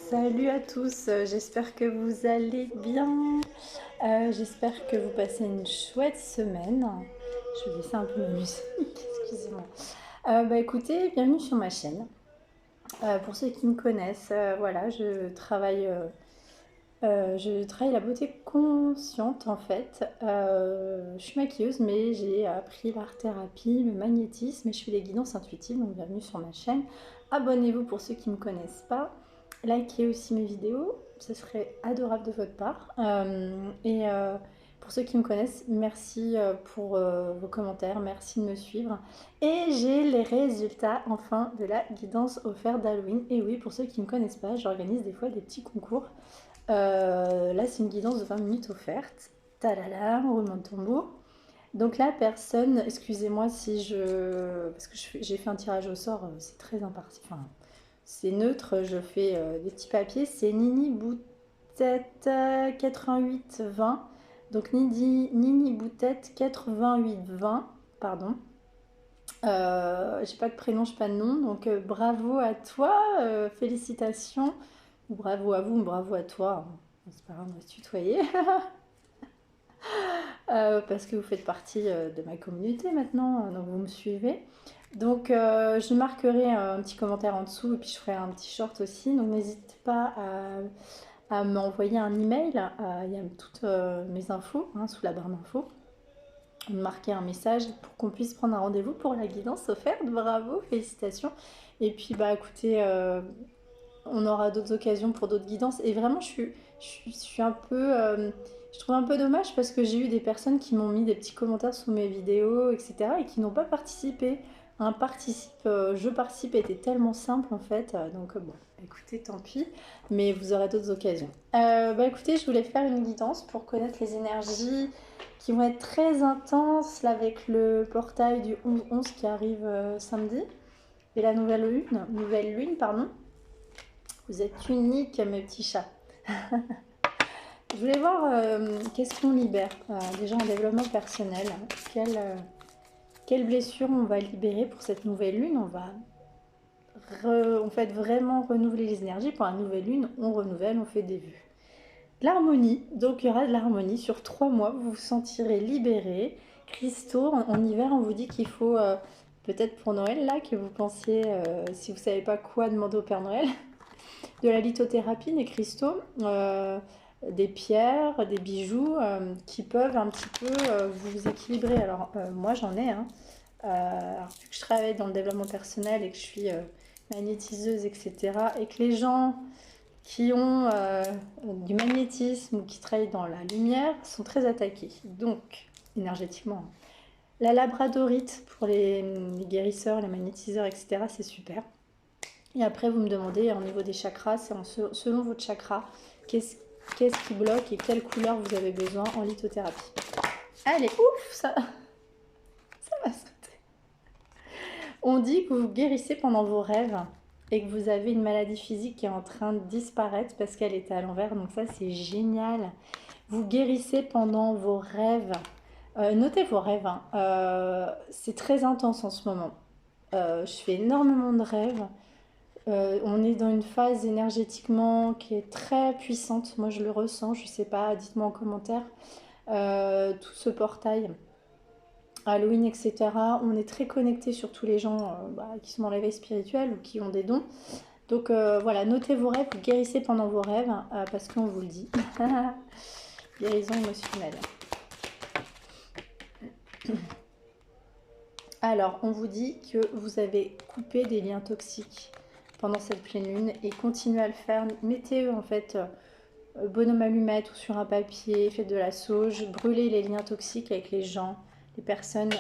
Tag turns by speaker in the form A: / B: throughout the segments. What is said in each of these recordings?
A: Salut à tous, j'espère que vous allez bien. J'espère que vous passez une chouette semaine. Je vais baisser un peu ma musique, excusez-moi. Écoutez, bienvenue sur ma chaîne. Pour ceux qui me connaissent, voilà, je travaille la beauté consciente en fait. Je suis maquilleuse, mais j'ai appris l'art-thérapie, le magnétisme et je fais des guidances intuitives, donc bienvenue sur ma chaîne. Abonnez-vous pour ceux qui ne me connaissent pas. Likez aussi mes vidéos, ce serait adorable de votre part. Pour ceux qui me connaissent, merci pour vos commentaires, merci de me suivre. Et j'ai les résultats enfin de la guidance offerte d'Halloween. Et oui, pour ceux qui ne me connaissent pas, j'organise des fois des petits concours. Là, c'est une guidance de 20 minutes offerte. Talala, roulement de tambour. Donc la personne, excusez-moi si je... Parce que j'ai fait un tirage au sort, c'est très imparti. Enfin, c'est neutre, je fais des petits papiers. C'est Nini Boutette 8820. Donc Nini Boutette 8820, pardon. J'ai pas de prénom, j'ai pas de nom. Donc bravo à toi, félicitations. Bravo à vous, bravo à toi. C'est pas grave, on va se tutoyer. Parce que vous faites partie de ma communauté maintenant, donc vous me suivez. Donc je marquerai un petit commentaire en dessous et puis je ferai un petit short aussi. Donc n'hésite pas à m'envoyer un email. Il y a toutes mes infos sous la barre d'infos. Marquer un message pour qu'on puisse prendre un rendez-vous pour la guidance offerte. Bravo, félicitations. Et puis bah écoutez, on aura d'autres occasions pour d'autres guidances. Et vraiment, je suis un peu... je trouve un peu dommage parce que j'ai eu des personnes qui m'ont mis des petits commentaires sous mes vidéos, etc. et qui n'ont pas participé. Je participe était tellement simple en fait. Donc bon, écoutez, tant pis. Mais vous aurez d'autres occasions. Écoutez, je voulais faire une guidance pour connaître les énergies qui vont être très intenses là, avec le portail du 11-11 qui arrive samedi. Et la nouvelle lune, pardon. Vous êtes unique, mes petits chats. Je voulais voir qu'est-ce qu'on libère. Déjà en développement personnel, quelle blessure on va libérer pour cette nouvelle lune. On va en fait vraiment renouveler les énergies. Pour la nouvelle lune, on renouvelle, on fait des vues. L'harmonie, donc il y aura de l'harmonie. Sur 3 mois, vous vous sentirez libéré. Cristaux, en hiver, on vous dit qu'il faut, peut-être pour Noël, là, que vous pensiez, si vous ne savez pas quoi demander au Père Noël, de la lithothérapie, des cristaux, des pierres, des bijoux qui peuvent un petit peu vous équilibrer. Alors moi j'en ai, hein. Alors, vu que je travaille dans le développement personnel et que je suis magnétiseuse, etc., et que les gens qui ont du magnétisme ou qui travaillent dans la lumière sont très attaqués, donc énergétiquement. La labradorite pour les guérisseurs, les magnétiseurs, etc., c'est super. Et après, vous me demandez au niveau des chakras, c'est selon votre chakra, qu'est-ce qui bloque et quelle couleur vous avez besoin en lithothérapie. Allez, ouf, ça va sauter. On dit que vous guérissez pendant vos rêves et que vous avez une maladie physique qui est en train de disparaître parce qu'elle était à l'envers. Donc ça, c'est génial. Vous guérissez pendant vos rêves. Notez vos rêves. C'est très intense en ce moment. Je fais énormément de rêves. On est dans une phase énergétiquement qui est très puissante. Moi, je le ressens. Je ne sais pas, dites-moi en commentaire. Tout ce portail, Halloween, etc. On est très connecté sur tous les gens qui sont dans l'éveil spirituel ou qui ont des dons. Donc voilà, notez vos rêves, vous guérissez pendant vos rêves parce qu'on vous le dit. Guérison émotionnelle. Alors, on vous dit que vous avez coupé des liens toxiques pendant cette pleine lune et continuez à le faire. Mettez en fait bonhomme allumette ou sur un papier, faites de la sauge, brûlez les liens toxiques avec les gens, les personnes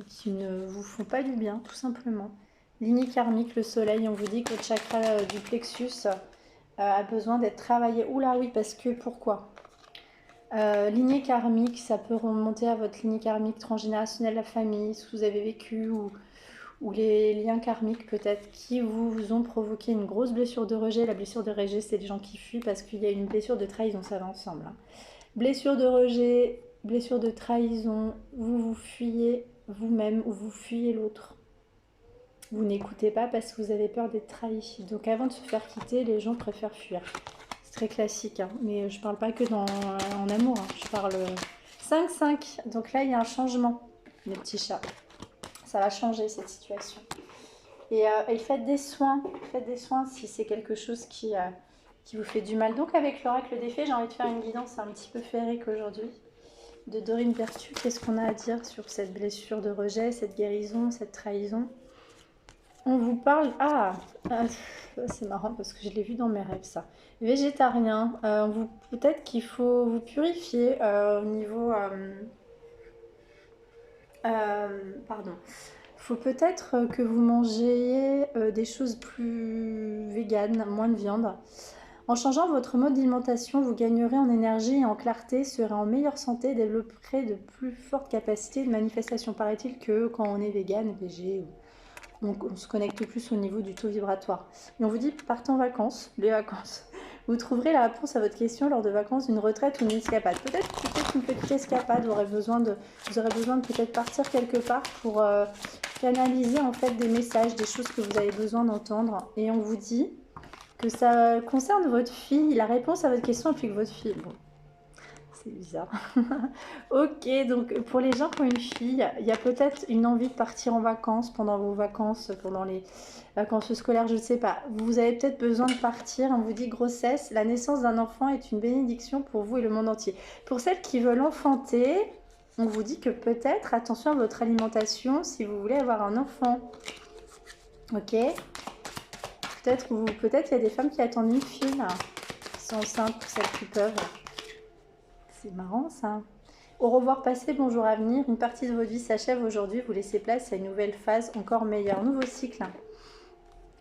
A: qui ne vous font pas du bien, tout simplement. Lignée karmique, le soleil, on vous dit que le chakra du plexus a besoin d'être travaillé. Oula oui, parce que pourquoi lignée karmique, ça peut remonter à votre lignée karmique transgénérationnelle, la famille, ce que vous avez vécu ou les liens karmiques peut-être qui vous ont provoqué une grosse blessure de rejet. La blessure de rejet, c'est les gens qui fuient parce qu'il y a une blessure de trahison, ça va ensemble. Blessure de rejet, blessure de trahison, vous fuyez vous-même ou vous fuyez l'autre. Vous n'écoutez pas parce que vous avez peur d'être trahi. Donc avant de se faire quitter, les gens préfèrent fuir. C'est très classique, hein. Mais je parle pas que en amour, hein. Je parle 5-5. Donc là, il y a un changement, mes petits chats. Ça va changer cette situation. Et faites des soins. Faites des soins si c'est quelque chose qui vous fait du mal. Donc avec l'oracle des fées, j'ai envie de faire une guidance un petit peu féerique aujourd'hui. De Dorine Vertu, qu'est-ce qu'on a à dire sur cette blessure de rejet, cette guérison, cette trahison? On vous parle... c'est marrant parce que je l'ai vu dans mes rêves, ça. Végétarien, peut-être qu'il faut vous purifier au niveau... pardon. Il faut peut-être que vous mangiez des choses plus véganes, moins de viande. En changeant votre mode d'alimentation, vous gagnerez en énergie et en clarté, serez en meilleure santé, développerez de plus fortes capacités de manifestation. Paraît-il que quand on est vegan, végé, on se connecte plus au niveau du taux vibratoire. Et on vous dit, partez en vacances, les vacances. Vous trouverez la réponse à votre question lors de vacances, une retraite ou une escapade. Peut-être une petite escapade, vous aurez besoin de peut-être partir quelque part pour canaliser en fait des messages, des choses que vous avez besoin d'entendre. Et on vous dit que ça concerne votre fille, la réponse à votre question implique votre fille. Bon, c'est bizarre. Ok, donc pour les gens qui ont une fille, il y a peut-être une envie de partir en vacances pendant vos vacances, pendant les vacances scolaires, je ne sais pas. Vous avez peut-être besoin de partir. On vous dit grossesse, la naissance d'un enfant est une bénédiction pour vous et le monde entier. Pour celles qui veulent enfanter, on vous dit que peut-être, attention à votre alimentation si vous voulez avoir un enfant. Ok. Peut-être il y a des femmes qui attendent une fille, là, qui sont enceintes, pour celles qui peuvent. C'est marrant ça. Au revoir passé, bonjour à venir. Une partie de votre vie s'achève aujourd'hui. Vous laissez place à une nouvelle phase encore meilleure. Nouveau cycle.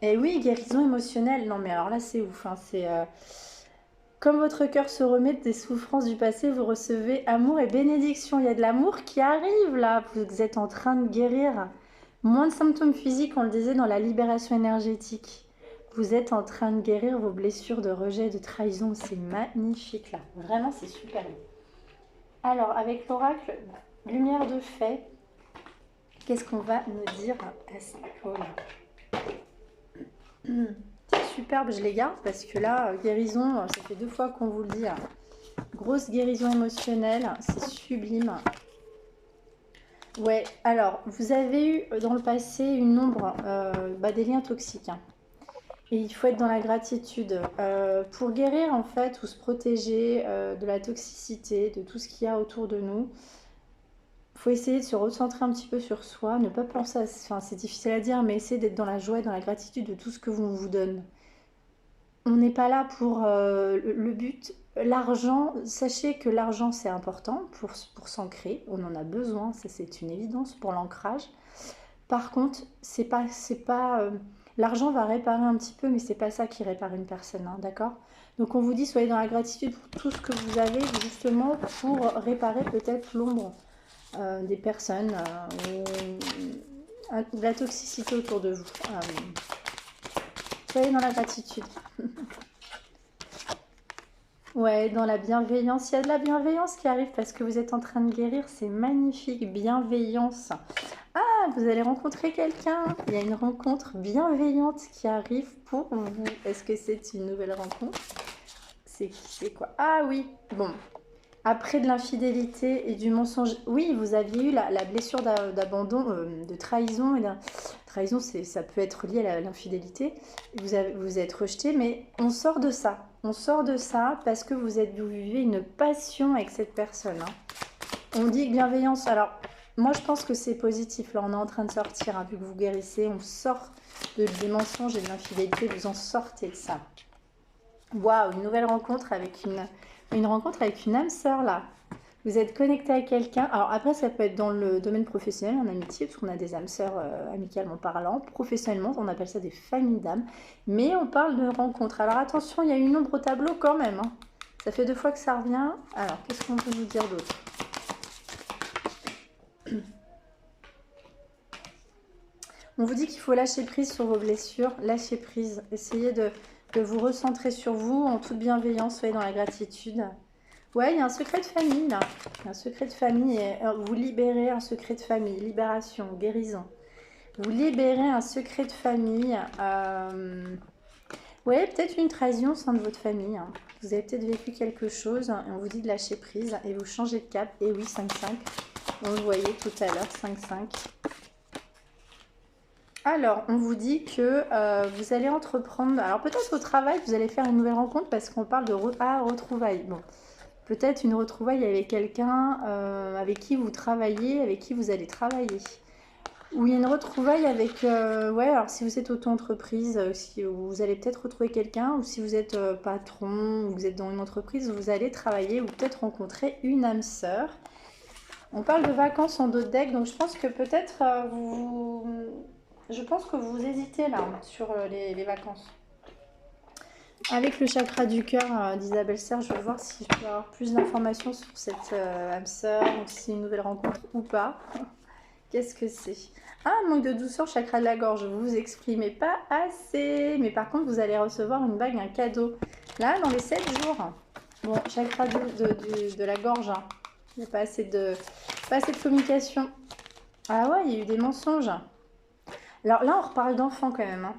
A: Et oui, guérison émotionnelle. Non mais alors là c'est ouf. Hein. C'est comme votre cœur se remet des souffrances du passé, vous recevez amour et bénédiction. Il y a de l'amour qui arrive là. Vous êtes en train de guérir. Moins de symptômes physiques, on le disait dans la libération énergétique. Vous êtes en train de guérir vos blessures de rejet, de trahison. C'est magnifique là. Vraiment, c'est super. Alors, avec l'oracle Lumière de Fée, qu'est-ce qu'on va nous dire à ce niveau-là? C'est superbe, je les garde parce que là, guérison, ça fait 2 fois qu'on vous le dit. Grosse guérison émotionnelle, c'est sublime. Ouais, alors, vous avez eu dans le passé une ombre, des liens toxiques. Hein. Et il faut être dans la gratitude. Pour guérir, en fait, ou se protéger de la toxicité, de tout ce qu'il y a autour de nous, il faut essayer de se recentrer un petit peu sur soi, ne pas penser à... Enfin, c'est difficile à dire, mais essayer d'être dans la joie et dans la gratitude de tout ce que on vous donne. On n'est pas là pour le but. L'argent, sachez que l'argent, c'est important pour s'ancrer. On en a besoin, ça c'est une évidence pour l'ancrage. Par contre, c'est pas l'argent va réparer un petit peu, mais c'est pas ça qui répare une personne, hein, d'accord? Donc on vous dit, soyez dans la gratitude pour tout ce que vous avez, justement pour réparer peut-être l'ombre des personnes ou la toxicité autour de vous. Soyez dans la gratitude. Ouais, dans la bienveillance. Il y a de la bienveillance qui arrive parce que vous êtes en train de guérir. C'est magnifique, bienveillance. Ah, vous allez rencontrer quelqu'un. Il y a une rencontre bienveillante qui arrive pour vous. Est-ce que c'est une nouvelle rencontre? C'est quoi? Ah oui, bon. Après de l'infidélité et du mensonge, oui, vous aviez eu la blessure d'abandon, de trahison. Et trahison, ça peut être lié à l'infidélité. Vous êtes rejeté, mais on sort de ça. On sort de ça parce que vous vivez une passion avec cette personne. Hein. On dit bienveillance. Alors, moi, je pense que c'est positif. Là, on est en train de sortir, hein, vu que vous guérissez. On sort des mensonges et de l'infidélité. Vous en sortez de ça. Waouh, une nouvelle rencontre avec une rencontre avec une âme sœur là. Vous êtes connecté à quelqu'un. Alors après, ça peut être dans le domaine professionnel, en amitié, parce qu'on a des âmes sœurs amicalement parlant. Professionnellement, on appelle ça des familles d'âmes. Mais on parle de rencontre. Alors attention, il y a une ombre au tableau quand même. Hein. Ça fait 2 fois que ça revient. Alors, qu'est-ce qu'on peut vous dire d'autre? On vous dit qu'il faut lâcher prise sur vos blessures. Lâcher prise. Essayez de vous recentrer sur vous en toute bienveillance. Soyez dans la gratitude. Ouais, il y a un secret de famille là. Un secret de famille et vous libérez un secret de famille. Libération, guérison. Vous libérez un secret de famille. Ouais, peut-être une trahison au sein de votre famille, hein. Vous avez peut-être vécu quelque chose et on vous dit de lâcher prise et vous changez de cap. Et oui, 5-5. On le voyait tout à l'heure, 5-5. Alors, on vous dit que vous allez entreprendre... Alors, peut-être au travail, vous allez faire une nouvelle rencontre parce qu'on parle de retrouvailles. Bon, peut-être une retrouvaille avec quelqu'un avec qui vous travaillez, avec qui vous allez travailler. Ou il y a une retrouvaille avec... ouais, alors si vous êtes auto-entreprise, si vous allez peut-être retrouver quelqu'un, ou si vous êtes patron, ou vous êtes dans une entreprise, vous allez travailler ou peut-être rencontrer une âme sœur. On parle de vacances en dos de deck, donc je pense que peut-être Je pense que vous hésitez là sur les vacances. Avec le chakra du cœur d'Isabelle Serre, je vais voir si je peux avoir plus d'informations sur cette âme sœur, ou si c'est une nouvelle rencontre ou pas. Qu'est-ce que c'est? Ah, manque de douceur, chakra de la gorge. Vous vous exprimez pas assez. Mais par contre, vous allez recevoir une bague, un cadeau. Là, dans les 7 jours. Bon, chakra de la gorge. Hein. Il n'y a pas assez de communication. Ah ouais, il y a eu des mensonges. Alors là, on reparle d'enfants quand même. Hein.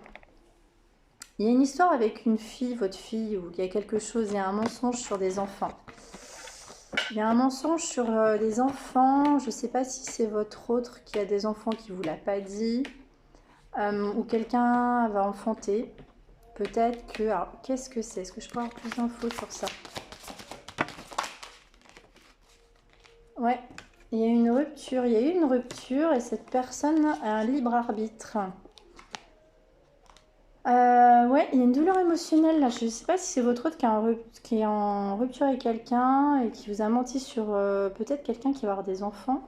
A: Il y a une histoire avec une fille, votre fille, où il y a quelque chose, il y a un mensonge sur des enfants. Il y a un mensonge sur des enfants. Je ne sais pas si c'est votre autre qui a des enfants qui ne vous l'a pas dit. Ou quelqu'un va enfanter. Peut-être que... Alors, qu'est-ce que c'est? Est-ce que je peux avoir plus d'infos sur ça? Ouais, il y a eu une rupture. Il y a eu une rupture et cette personne a un libre arbitre. Ouais, il y a une douleur émotionnelle là. Je ne sais pas si c'est votre autre qui est en rupture avec quelqu'un et qui vous a menti sur peut-être quelqu'un qui va avoir des enfants.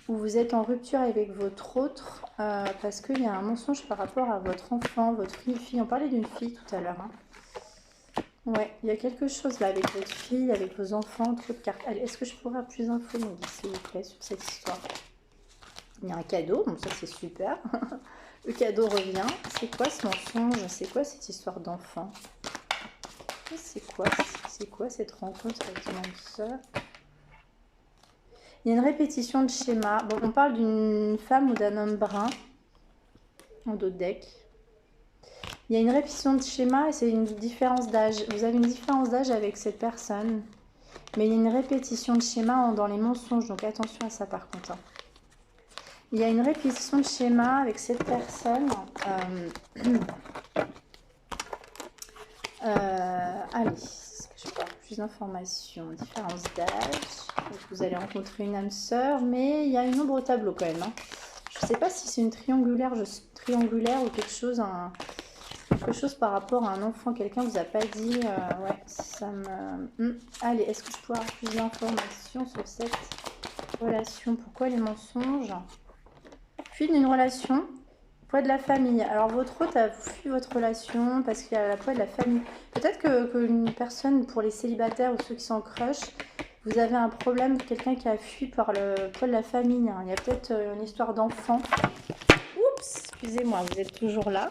A: Ou vous êtes en rupture avec votre autre parce qu'il y a un mensonge par rapport à votre enfant, votre fille. On parlait d'une fille tout à l'heure. Hein. Ouais, il y a quelque chose là avec votre fille, avec vos enfants, trop de cartes. Allez, est-ce que je pourrais avoir plus d'infos, s'il vous plaît, sur cette histoire? Il y a un cadeau, bon ça c'est super. Le cadeau revient. C'est quoi ce mensonge? C'est quoi cette histoire d'enfant? C'est quoi cette rencontre avec mon sœur? Il y a une répétition de schéma. Bon, on parle d'une femme ou d'un homme brun en dos de deck. Il y a une répétition de schéma et c'est une différence d'âge. Vous avez une différence d'âge avec cette personne. Mais il y a une répétition de schéma dans les mensonges. Donc attention à ça par contre. Hein. Il y a une répétition de schéma avec cette personne. Allez, est-ce que je peux avoir plus d'informations? Différence d'âge. Vous allez rencontrer une âme sœur, mais il y a une ombre au tableau quand même. Hein. Je ne sais pas si c'est une triangulaire ou quelque chose par rapport à un enfant. Quelqu'un vous a pas dit. Ouais, ça me. Allez, est-ce que je peux avoir plus d'informations sur cette relation? Pourquoi les mensonges? Fuite d'une relation, poids de la famille. Alors votre hôte a fui votre relation parce qu'il y a la poids de la famille. Peut-être qu'une personne, pour les célibataires ou ceux qui sont en crush, vous avez un problème, quelqu'un qui a fui par le poids de la famille. Hein. Il y a peut-être une histoire d'enfant. Oups, excusez-moi, vous êtes toujours là?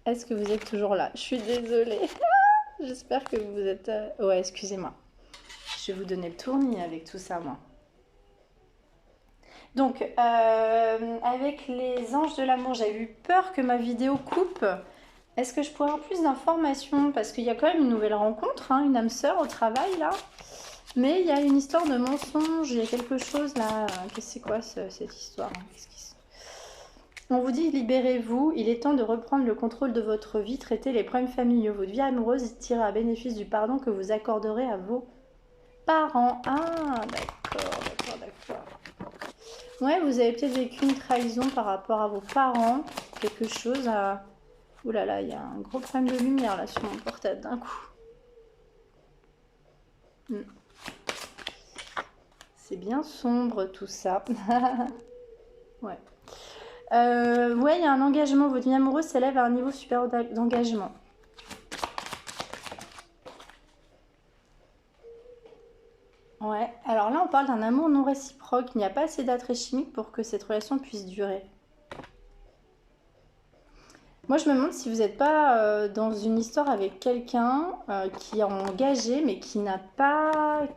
A: Est-ce que vous êtes toujours là? Je suis désolée. J'espère que vous êtes... Ouais, excusez-moi. Je vais vous donner le tournis avec tout ça, moi. Donc, avec les anges de l'amour, j'ai eu peur que ma vidéo coupe. Est-ce que je pourrais avoir plus d'informations? Parce qu'il y a quand même une nouvelle rencontre, hein, une âme sœur au travail, là. Mais il y a une histoire de mensonge, il y a quelque chose, là. C'est quoi cette histoire? On vous dit, libérez-vous, il est temps de reprendre le contrôle de votre vie, traiter les problèmes familiaux. Votre vie amoureuse tirera bénéfice du pardon que vous accorderez à vos parents. Ah, d'accord. Ouais, vous avez peut-être vécu une trahison par rapport à vos parents, quelque chose à... Ouh là là, il y a un gros problème de lumière là sur mon portable d'un coup. C'est bien sombre tout ça. Ouais. Ouais, il y a un engagement. Votre vie amoureuse s'élève à un niveau supérieur d'engagement. Ouais, alors là on parle d'un amour non réciproque. Il n'y a pas assez d'attrait chimique pour que cette relation puisse durer. Moi je me demande si vous n'êtes pas dans une histoire avec quelqu'un qui est engagé mais qui n'a pas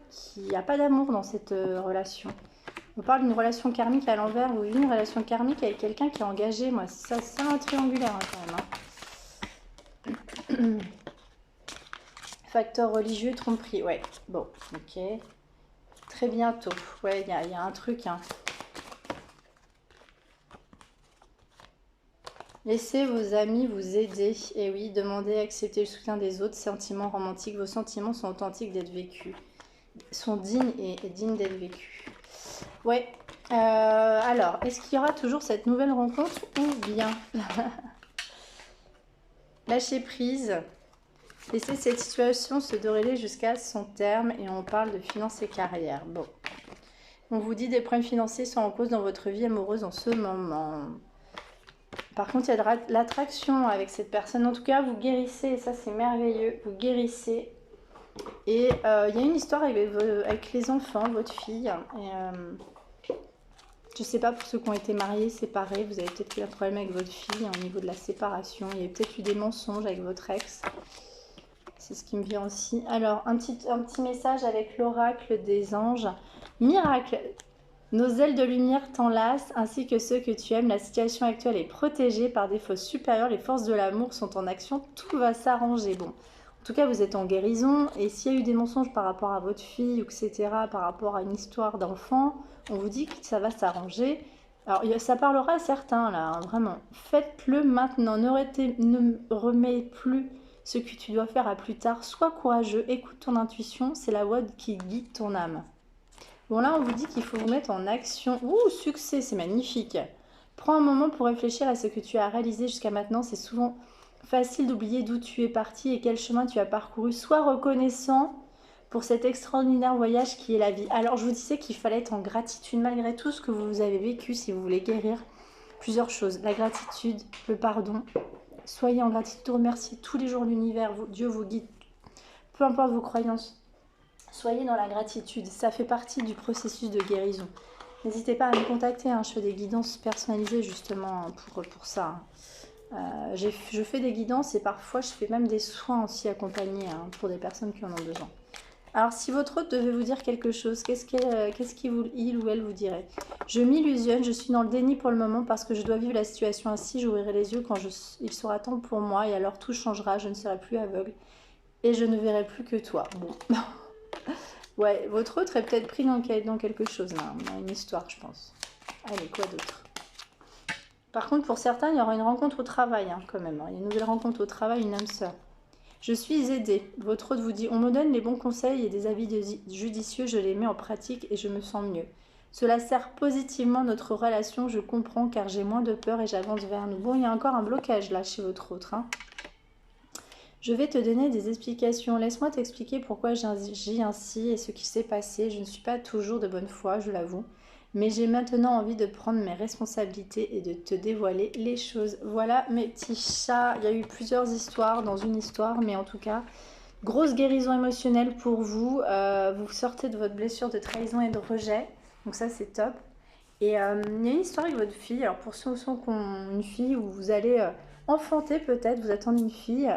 A: d'amour dans cette relation. On parle d'une relation karmique à l'envers ou une relation karmique avec quelqu'un qui est engagé. Moi, ça, c'est un triangulaire hein, quand même. Hein. Facteur religieux, tromperie. Ouais, bon, ok. Très bientôt. Ouais, il y a un truc. Hein. Laissez vos amis vous aider. Et oui, demandez, acceptez le soutien des autres. Sentiments romantiques. Vos sentiments sont authentiques d'être vécus. Sont dignes et dignes d'être vécus. Ouais. Alors, est-ce qu'il y aura toujours cette nouvelle rencontre ou bien lâcher prise? Laissez cette situation se dérouler jusqu'à son terme et on parle de finances et carrière. Bon. On vous dit des problèmes financiers sont en cause dans votre vie amoureuse en ce moment. Par contre, il y a de l'attraction avec cette personne. En tout cas, vous guérissez et ça, c'est merveilleux. Vous guérissez. Et il y a une histoire avec les enfants, votre fille. Et, je ne sais pas pour ceux qui ont été mariés, séparés, vous avez peut-être eu un problème avec votre fille au niveau de la séparation. Il y a peut-être eu des mensonges avec votre ex. C'est ce qui me vient aussi. Alors, un petit message avec l'oracle des anges. Miracle, nos ailes de lumière t'enlacent, ainsi que ceux que tu aimes. La situation actuelle est protégée par des forces supérieures. Les forces de l'amour sont en action. Tout va s'arranger. Bon, en tout cas, vous êtes en guérison. Et s'il y a eu des mensonges par rapport à votre fille, etc., par rapport à une histoire d'enfant, on vous dit que ça va s'arranger. Alors, ça parlera à certains, là, hein, vraiment. Faites-le maintenant. Ne remets plus ce que tu dois faire à plus tard. Sois courageux, écoute ton intuition, c'est la voix qui guide ton âme. Bon là on vous dit qu'il faut vous mettre en action. Ouh, succès, c'est magnifique. Prends un moment pour réfléchir à ce que tu as réalisé jusqu'à maintenant. C'est souvent facile d'oublier d'où tu es parti et quel chemin tu as parcouru. Sois reconnaissant pour cet extraordinaire voyage qui est la vie. Alors je vous disais qu'il fallait être en gratitude malgré tout ce que vous avez vécu si vous voulez guérir plusieurs choses. La gratitude, le pardon. Soyez en gratitude, remerciez tous les jours l'univers, Dieu vous guide, peu importe vos croyances. Soyez dans la gratitude, ça fait partie du processus de guérison. N'hésitez pas à me contacter, hein, je fais des guidances personnalisées justement pour ça. Je fais des guidances et parfois je fais même des soins aussi accompagnés hein, pour des personnes qui en ont besoin. Alors, si votre hôte devait vous dire quelque chose, qu'est-ce qu'il ou elle vous dirait? Je m'illusionne, je suis dans le déni pour le moment parce que je dois vivre la situation ainsi. J'ouvrirai les yeux quand il sera temps pour moi et alors tout changera. Je ne serai plus aveugle et je ne verrai plus que toi. Bon. Ouais, votre hôte est peut-être pris dans quelque chose là. On a une histoire, je pense. Allez, quoi d'autre? Par contre, pour certains, il y aura une rencontre au travail hein, quand même. Hein. Il y a une nouvelle rencontre au travail, une âme sœur. Je suis aidée. Votre hôte vous dit, on me donne les bons conseils et des avis judicieux, je les mets en pratique et je me sens mieux. Cela sert positivement notre relation, je comprends car j'ai moins de peur et j'avance vers nous. Bon, il y a encore un blocage là chez votre hôte. Hein. Je vais te donner des explications. Laisse-moi t'expliquer pourquoi j'agis ainsi et ce qui s'est passé. Je ne suis pas toujours de bonne foi, je l'avoue. Mais j'ai maintenant envie de prendre mes responsabilités et de te dévoiler les choses. Voilà mes petits chats. Il y a eu plusieurs histoires dans une histoire, mais en tout cas, grosse guérison émotionnelle pour vous. Vous sortez de votre blessure de trahison et de rejet. Donc ça, c'est top. Et il y a une histoire avec votre fille. Alors pour ceux qui ont une fille où vous allez enfanter peut-être, vous attendez une fille.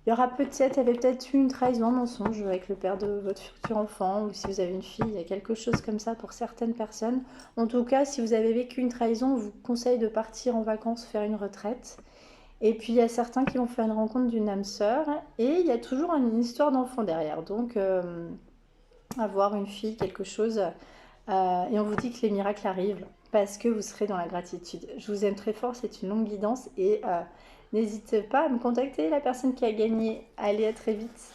A: Il y aura peut-être, il y avait peut-être eu une trahison, un mensonge avec le père de votre futur enfant, ou si vous avez une fille, il y a quelque chose comme ça pour certaines personnes. En tout cas, si vous avez vécu une trahison, on vous conseille de partir en vacances, faire une retraite. Et puis il y a certains qui vont faire une rencontre d'une âme sœur, et il y a toujours une histoire d'enfant derrière. Donc avoir une fille, quelque chose, et on vous dit que les miracles arrivent parce que vous serez dans la gratitude. Je vous aime très fort, c'est une longue guidance et n'hésitez pas à me contacter, la personne qui a gagné. Allez, à très vite.